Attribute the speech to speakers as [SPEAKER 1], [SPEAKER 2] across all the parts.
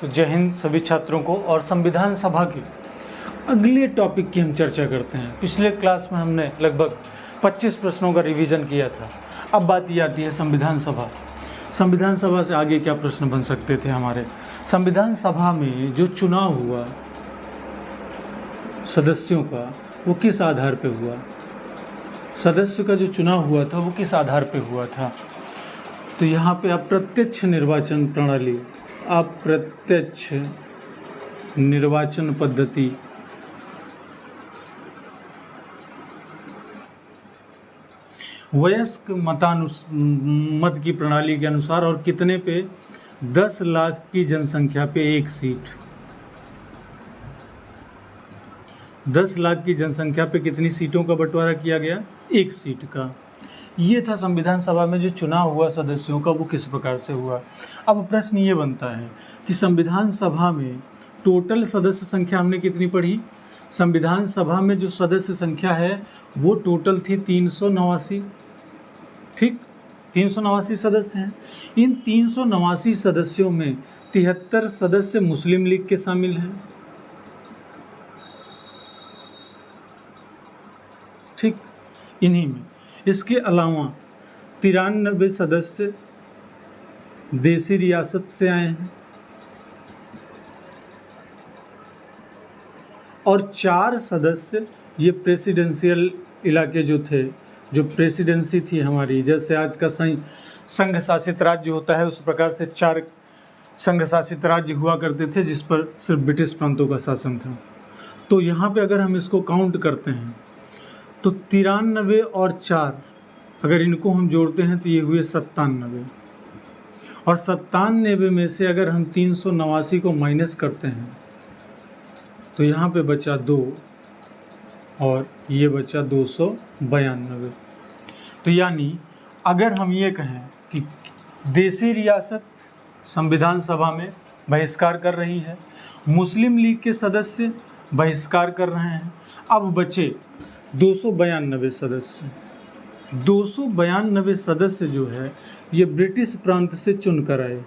[SPEAKER 1] तो जय हिंद सभी छात्रों को। और संविधान सभा के अगले टॉपिक की हम चर्चा करते हैं। पिछले क्लास में हमने लगभग 25 प्रश्नों का रिवीजन किया था। अब बात ये आती है संविधान सभा। संविधान सभा से आगे क्या प्रश्न बन सकते थे हमारे। संविधान सभा में जो चुनाव हुआ सदस्यों का, वो किस आधार पे हुआ। सदस्य का जो चुनाव हुआ था वो किस आधार पे हुआ था। तो यहाँ पे अप्रत्यक्ष निर्वाचन प्रणाली, अप्रत्यक्ष निर्वाचन पद्धति, वयस्क मत की प्रणाली के अनुसार, और कितने पे 10 लाख की जनसंख्या पे एक सीट। 10 लाख की जनसंख्या पे कितनी सीटों का बंटवारा किया गया, एक सीट का। ये था संविधान सभा में जो चुनाव हुआ सदस्यों का, वो किस प्रकार से हुआ। अब प्रश्न ये बनता है कि संविधान सभा में टोटल सदस्य संख्या हमने कितनी पढ़ी। संविधान सभा में जो सदस्य संख्या है वो टोटल थी 389। ठीक, 389 सदस्य हैं। इन 389 सदस्यों में 73 सदस्य मुस्लिम लीग के शामिल हैं। ठीक, इन्हीं में। इसके अलावा 93 सदस्य देसी रियासत से आए हैं और 4 सदस्य ये प्रेसिडेंशियल इलाके जो थे, जो प्रेसिडेंसी थी हमारी, जैसे आज का संघ शासित राज्य होता है उस प्रकार से 4 संघ शासित राज्य हुआ करते थे जिस पर सिर्फ ब्रिटिश प्रांतों का शासन था। तो यहाँ पे अगर हम इसको काउंट करते हैं तो 93 और 4 अगर इनको हम जोड़ते हैं तो ये हुए 97, और 97 में से अगर हम 389 को माइनस करते हैं तो यहाँ पे बचा 2 और ये बचा 292। तो यानी अगर हम ये कहें कि देसी रियासत संविधान सभा में बहिष्कार कर रही है, मुस्लिम लीग के सदस्य बहिष्कार कर रहे हैं, अब बचे 292 सदस्य। 292 सदस्य जो है ये ब्रिटिश प्रांत से चुन कर आए।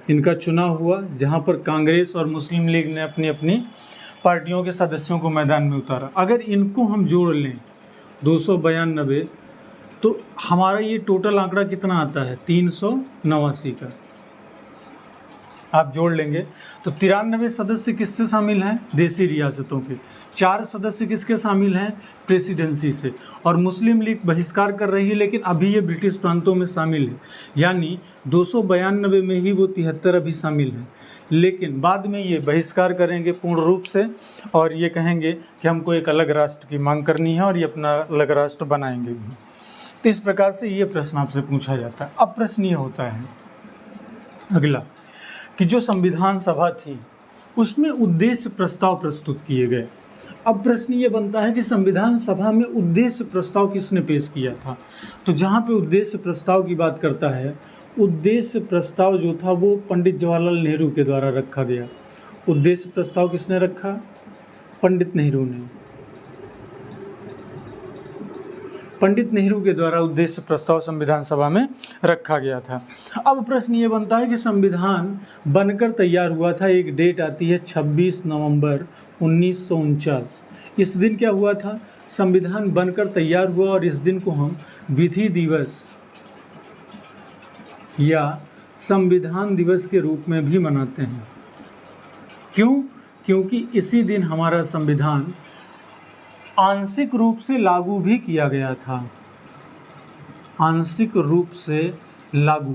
[SPEAKER 1] इनका चुनाव हुआ जहां पर कांग्रेस और मुस्लिम लीग ने अपनी अपनी पार्टियों के सदस्यों को मैदान में उतारा। अगर इनको हम जोड़ लें 292, तो हमारा ये टोटल आंकड़ा कितना आता है, 389 का। आप जोड़ लेंगे तो 93 सदस्य किससे शामिल हैं, देसी रियासतों के। 4 सदस्य किसके शामिल हैं, प्रेसिडेंसी से। और मुस्लिम लीग बहिष्कार कर रही है लेकिन अभी ये ब्रिटिश प्रांतों में शामिल है, यानी 292 में ही वो 73 अभी शामिल हैं। लेकिन बाद में ये बहिष्कार करेंगे पूर्ण रूप से और ये कहेंगे कि हमको एक अलग राष्ट्र की मांग करनी है और ये अपना अलग राष्ट्र बनाएंगे भी। तो इस प्रकार से ये प्रश्न आपसे पूछा जाता है। अब प्रश्न ये होता है अगला कि जो संविधान सभा थी उसमें उद्देश्य प्रस्ताव प्रस्तुत किए गए। अब प्रश्न ये बनता है कि संविधान सभा में उद्देश्य प्रस्ताव किसने पेश किया था। तो जहाँ पे उद्देश्य प्रस्ताव की बात करता है, उद्देश्य प्रस्ताव जो था वो पंडित जवाहरलाल नेहरू के द्वारा रखा गया। उद्देश्य प्रस्ताव किसने रखा, पंडित नेहरू ने। पंडित नेहरू के द्वारा उद्देश्य प्रस्ताव संविधान सभा में रखा गया था। अब प्रश्न ये बनता है कि संविधान बनकर तैयार हुआ था, एक डेट आती है 26 नवंबर 1949। इस दिन क्या हुआ था, संविधान बनकर तैयार हुआ और इस दिन को हम विधि दिवस या संविधान दिवस के रूप में भी मनाते हैं। क्यों, क्योंकि इसी दिन हमारा संविधान आंशिक रूप से लागू भी किया गया था। आंशिक रूप से लागू।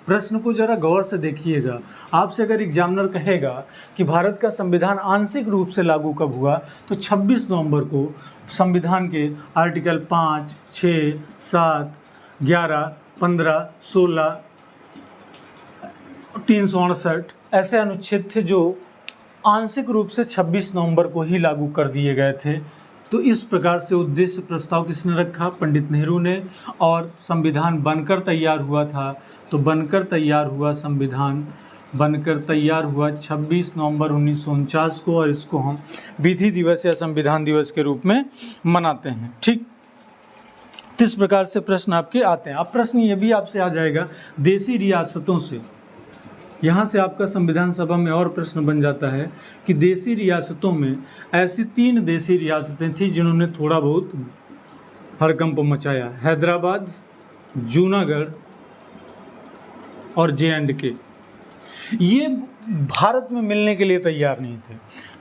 [SPEAKER 1] प्रश्न को जरा गौर से देखिएगा। आपसे अगर एग्जामिनर कहेगा कि भारत का संविधान आंशिक रूप से लागू कब हुआ, तो 26 नवंबर को संविधान के आर्टिकल 5, 6, 7, 11, 15, 16, 368 ऐसे अनुच्छेद थे जो आंशिक रूप से 26 नवंबर को ही लागू कर दिए गए थे। तो इस प्रकार से उद्देश्य प्रस्ताव किसने रखा, पंडित नेहरू ने। और संविधान बनकर तैयार हुआ था, तो बनकर तैयार हुआ संविधान बनकर तैयार हुआ 26 नवंबर 1949 को, और इसको हम विधि दिवस या संविधान दिवस के रूप में मनाते हैं। ठीक, तो इस प्रकार से प्रश्न आपके आते हैं। अब प्रश्न ये भी आपसे आ जाएगा देसी रियासतों से यहाँ से आपका संविधान सभा में और प्रश्न बन जाता है कि देशी रियासतों में ऐसी 3 देशी रियासतें थी जिन्होंने थोड़ा बहुत हड़कंप मचाया, हैदराबाद, जूनागढ़ और J&K। ये भारत में मिलने के लिए तैयार नहीं थे,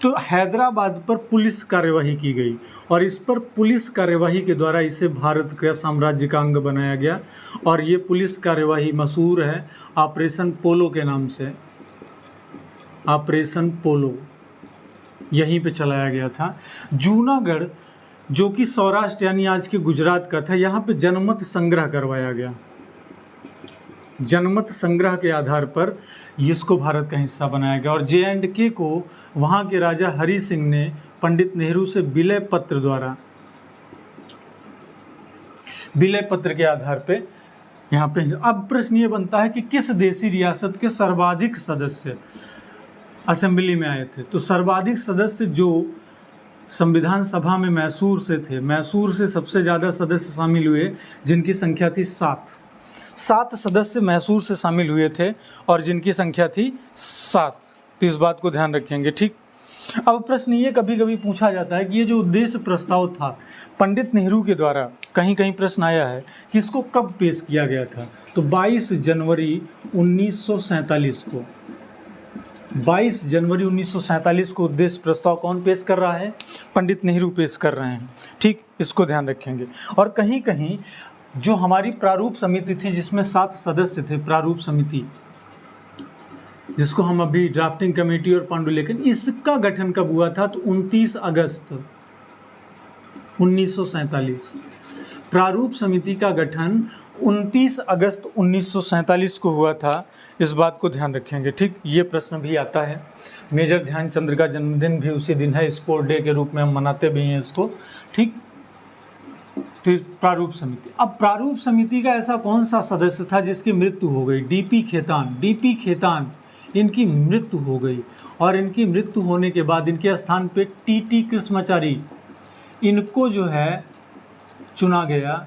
[SPEAKER 1] तो हैदराबाद पर पुलिस कार्यवाही की गई और इस पर पुलिस कार्यवाही के द्वारा इसे भारत का साम्राज्य का अंग बनाया गया और ये पुलिस कार्यवाही मशहूर है ऑपरेशन पोलो के नाम से। ऑपरेशन पोलो यहीं पे चलाया गया था। जूनागढ़ जो कि सौराष्ट्र यानी आज के गुजरात का था, यहाँ पे जनमत संग्रह करवाया गया। जनमत संग्रह के आधार पर इसको भारत का हिस्सा बनाया गया और J&K को वहाँ के राजा हरि सिंह ने पंडित नेहरू से विलय पत्र के आधार पे यहाँ पे। अब प्रश्न ये बनता है कि किस देशी रियासत के सर्वाधिक सदस्य असेंबली में आए थे? तो सर्वाधिक सदस्य जो संविधान सभा में मैसूर से थे, मैसूर से सबसे ज़्यादा सदस्य शामिल हुए जिनकी संख्या थी 7 सदस्य मैसूर से शामिल हुए थे और जिनकी संख्या थी 7। तो इस बात को ध्यान रखेंगे, ठीक। अब प्रश्न ये कभी कभी पूछा जाता है कि ये जो उद्देश्य प्रस्ताव था पंडित नेहरू के द्वारा, कहीं कहीं प्रश्न आया है कि इसको कब पेश किया गया था? तो 22 जनवरी 1947 को, 22 जनवरी 1947 को उद्देश्य प्रस्ताव कौन पेश कर रहा है? पंडित नेहरू पेश कर रहे हैं, ठीक। इसको ध्यान रखेंगे। और कहीं कहीं जो हमारी प्रारूप समिति थी जिसमें 7 सदस्य थे, प्रारूप समिति जिसको हम अभी ड्राफ्टिंग कमेटी और पांडुलिखन, इसका गठन कब हुआ था? तो 29 अगस्त 1947। प्रारूप समिति का गठन 29 अगस्त 1947 को हुआ था। इस बात को ध्यान रखेंगे, ठीक। ये प्रश्न भी आता है। मेजर ध्यानचंद्र का जन्मदिन भी उसी दिन है, स्पोर्ट डे के रूप में हम मनाते भी हैं इसको, ठीक। तो प्रारूप समिति, अब प्रारूप समिति का ऐसा कौन सा सदस्य था जिसकी मृत्यु हो गई? डीपी खेतान इनकी मृत्यु हो गई और इनकी मृत्यु होने के बाद इनके स्थान पे टीटी कृष्णाचारी इनको जो है चुना गया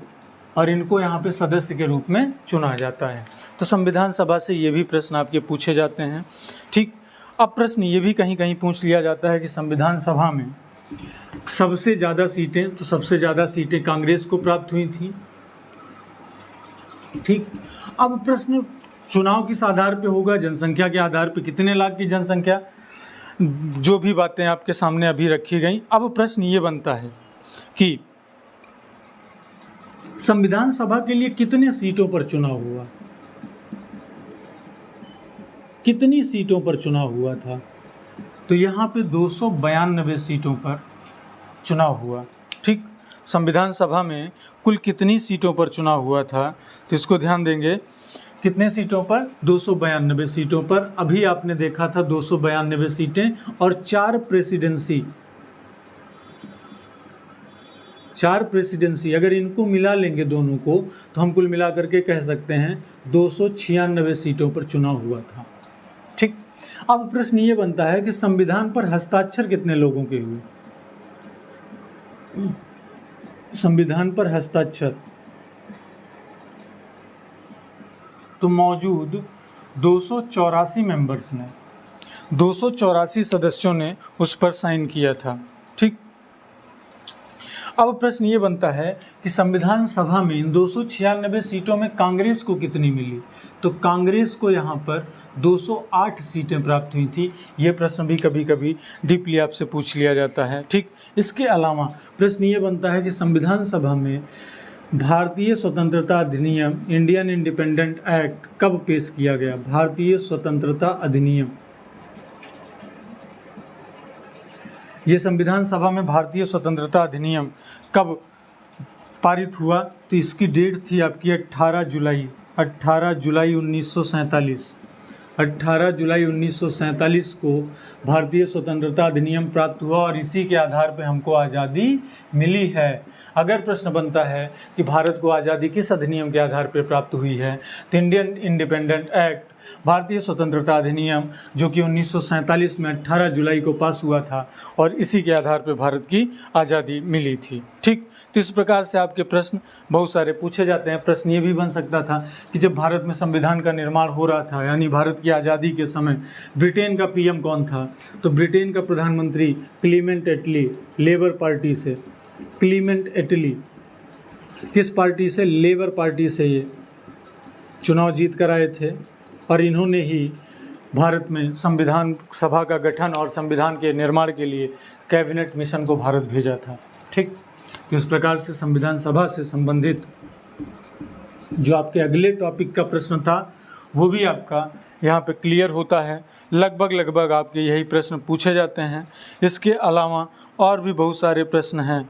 [SPEAKER 1] और इनको यहाँ पे सदस्य के रूप में चुना जाता है। तो संविधान सभा से ये भी प्रश्न आपके पूछे जाते हैं, ठीक। अब प्रश्न ये भी कहीं कहीं पूछ लिया जाता है कि संविधान सभा में सबसे ज़्यादा सीटें, तो सबसे ज़्यादा सीटें कांग्रेस को प्राप्त हुई थी, ठीक। अब प्रश्न चुनाव किस आधार पे होगा? जनसंख्या के आधार पे, कितने लाख की जनसंख्या, जो भी बातें आपके सामने अभी रखी गई। अब प्रश्न ये बनता है कि संविधान सभा के लिए कितने सीटों पर चुनाव हुआ? कितनी सीटों पर चुनाव हुआ था? तो यहाँ पे 292 सीटों पर चुनाव हुआ, ठीक। संविधान सभा में कुल कितनी सीटों पर चुनाव हुआ था? तो इसको ध्यान देंगे, कितने सीटों पर? 292 सीटों पर। अभी आपने देखा था 292 सीटें और 4 प्रेसिडेंसी, अगर इनको मिला लेंगे दोनों को तो हम कुल मिला करके कह सकते हैं 296 सीटों पर चुनाव हुआ था, ठीक। अब प्रश्न ये बनता है कि संविधान पर हस्ताक्षर कितने लोगों के हुए? संविधान पर हस्ताक्षर तो मौजूद 284 मेंबर्स ने, 284 सदस्यों ने उस पर साइन किया था, ठीक। अब प्रश्न ये बनता है कि संविधान सभा में इन 296 सीटों में कांग्रेस को कितनी मिली? तो कांग्रेस को यहाँ पर 208 सीटें प्राप्त हुई थी। ये प्रश्न भी कभी कभी डीपली आपसे पूछ लिया जाता है, ठीक। इसके अलावा प्रश्न ये बनता है कि संविधान सभा में भारतीय स्वतंत्रता अधिनियम, इंडियन इंडिपेंडेंट एक्ट कब पेश किया गया? भारतीय स्वतंत्रता अधिनियम, ये संविधान सभा में भारतीय स्वतंत्रता अधिनियम कब पारित हुआ? तो इसकी डेट थी आपकी 18 जुलाई 1947। 18 जुलाई 1947 को भारतीय स्वतंत्रता अधिनियम प्राप्त हुआ और इसी के आधार पर हमको आज़ादी मिली है। अगर प्रश्न बनता है कि भारत को आज़ादी किस अधिनियम के आधार पर प्राप्त हुई है, तो इंडियन इंडिपेंडेंट एक्ट भारतीय स्वतंत्रता अधिनियम जो कि 1947 में 18 जुलाई को पास हुआ था और इसी के आधार पर भारत की आज़ादी मिली थी। ठीक, तो इस प्रकार से आपके प्रश्न बहुत सारे पूछे जाते हैं। प्रश्न ये भी बन सकता था कि जब भारत में संविधान का निर्माण हो रहा था, यानी भारत की आज़ादी के समय, ब्रिटेन का पीएम कौन था? तो ब्रिटेन का प्रधानमंत्री क्लीमेंट एटली, लेबर पार्टी से। क्लीमेंट एटली किस पार्टी से? लेबर पार्टी से ये चुनाव जीत कर आए थे और इन्होंने ही भारत में संविधान सभा का गठन और संविधान के निर्माण के लिए कैबिनेट मिशन को भारत भेजा था। ठीक, तो इस प्रकार से संविधान सभा से संबंधित जो आपके अगले टॉपिक का प्रश्न था वो भी आपका यहाँ पे क्लियर होता है। लगभग आपके यही प्रश्न पूछे जाते हैं। इसके अलावा और भी बहुत सारे प्रश्न हैं।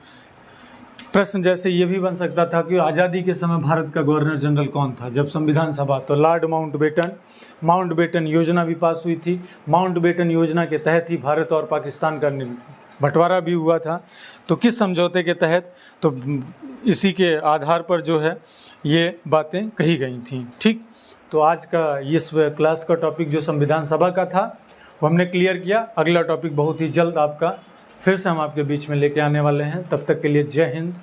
[SPEAKER 1] प्रश्न जैसे ये भी बन सकता था कि आज़ादी के समय भारत का गवर्नर जनरल कौन था जब संविधान सभा? तो लॉर्ड माउंटबेटन योजना भी पास हुई थी। माउंटबेटन योजना के तहत ही भारत और पाकिस्तान का बंटवारा भी हुआ था। तो किस समझौते के तहत? तो इसी के आधार पर जो है ये बातें कही गई थी। ठीक, तो आज का इस क्लास का टॉपिक जो संविधान सभा का था वो हमने क्लियर किया। अगला टॉपिक बहुत ही जल्द आपका फिर से हम आपके बीच में लेके आने वाले हैं। तब तक के लिए जय हिंद।